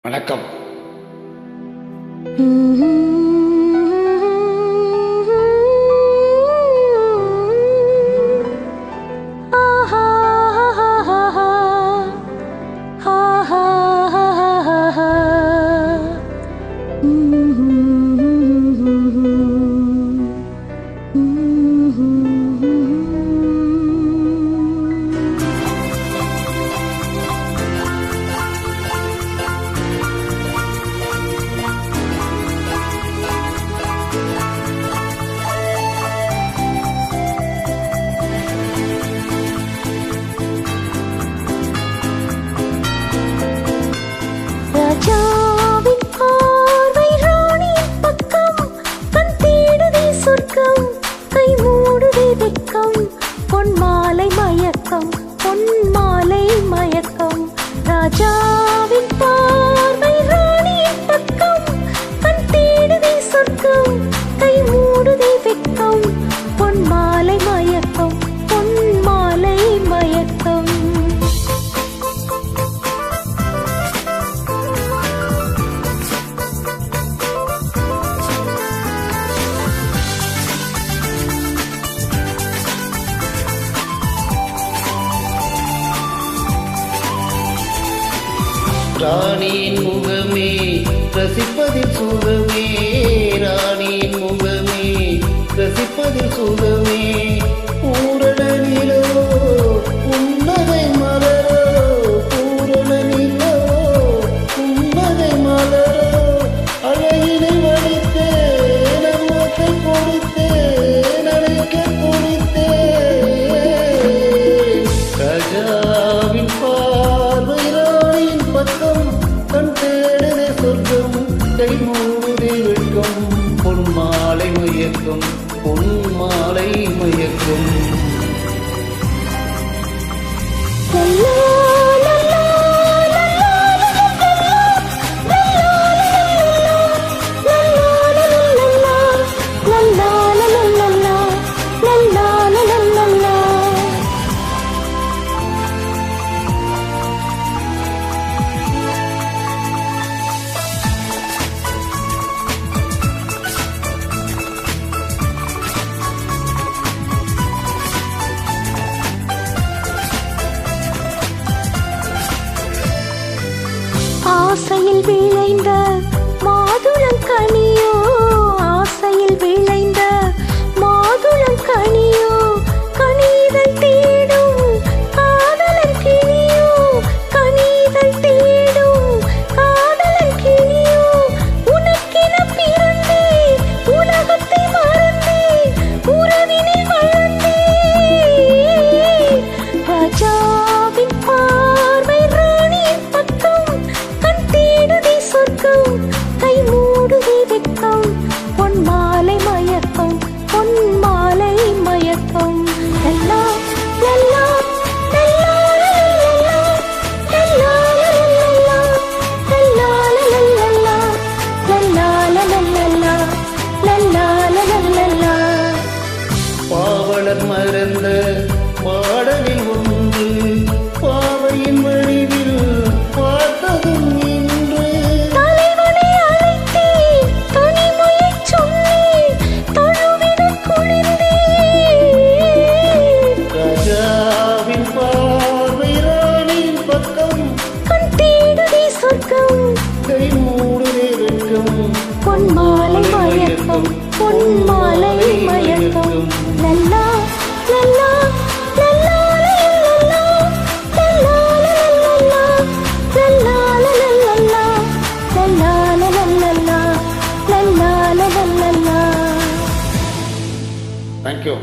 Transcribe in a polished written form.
வணக்கம். பொன்மாலை மயக்கம், பொன்மாலை மயக்கம். ராஜாவின் பார்வை ராணியின் பக்கம், கண் தேடுதே சொர்க்கம், கை மூடுதே வெட்கம். பொன்மாலை மயக்கம், பொன்மாலை மயக்கம். ராணியின் முகமே ரசிப்பதில் சுகமே, ராணியின் முகமே ரசிப்பதில் சுகமே. பூரண நிலவோ புன்னகை மலரோ, பூரண நிலவோ புன்னகை மலரோ. அழகினை வடித்தே நம்மத்தை கொடுத்தே நனைக்க கொடுத்தே. ராஜாவின் பார்வை ராணியின் பக்கம், கண் தேடுதே சொர்க்கம், கை மூடுதே வெட்கம். பொன்மாலை மயக்கம், பொன்மாலை மயக்கம். ஆசையில் விளைந்த மாதுளம் கனியோ, ஆசையில் விளைந்த மாதுளம் கனியோ. கனிதல் தேடும் காதலன் கிளியோ, கனிதல் தேடும் காதலன் கிளியோ. உனக்கென பிறந்தே உலகத்தை மறந்தே உறவினில் வளர்ந்தே. ராஜாவின் பார்வை ராணியின் பக்கம், கண் தேடுதே சொர்க்கம், கை மூடுதே வெட்கம். பொன்மாலை மயக்கம், பொன்மாலை மயக்கம். லல்லா லல்லா லல்லா லல்லா லல்லா லல்லா லல்லா லல்லா லல்லா லல்லா. பாவலர் மறந்த பாடலில் ஒன்று, பாவையின் வழிவில் பார்த்ததும் இன்று. தலைவனை அழைத்தேன், தனிமையைச் சொன்னேன், தழுவிடக் குளிர்ந்தேன். ராஜாவின் பார்வை ராணியின் பக்கம், கண் தேடுதே சொர்க்கம், கை மூடுதே வெட்கம். பொன்மாலை மயக்கம், பொன்மாலை மயக்கம். லல்லா லல்லா லல்லா லல்லா லல்லா லல்லா லல்லா லல்லா லல்லா. தேங்க்யூ.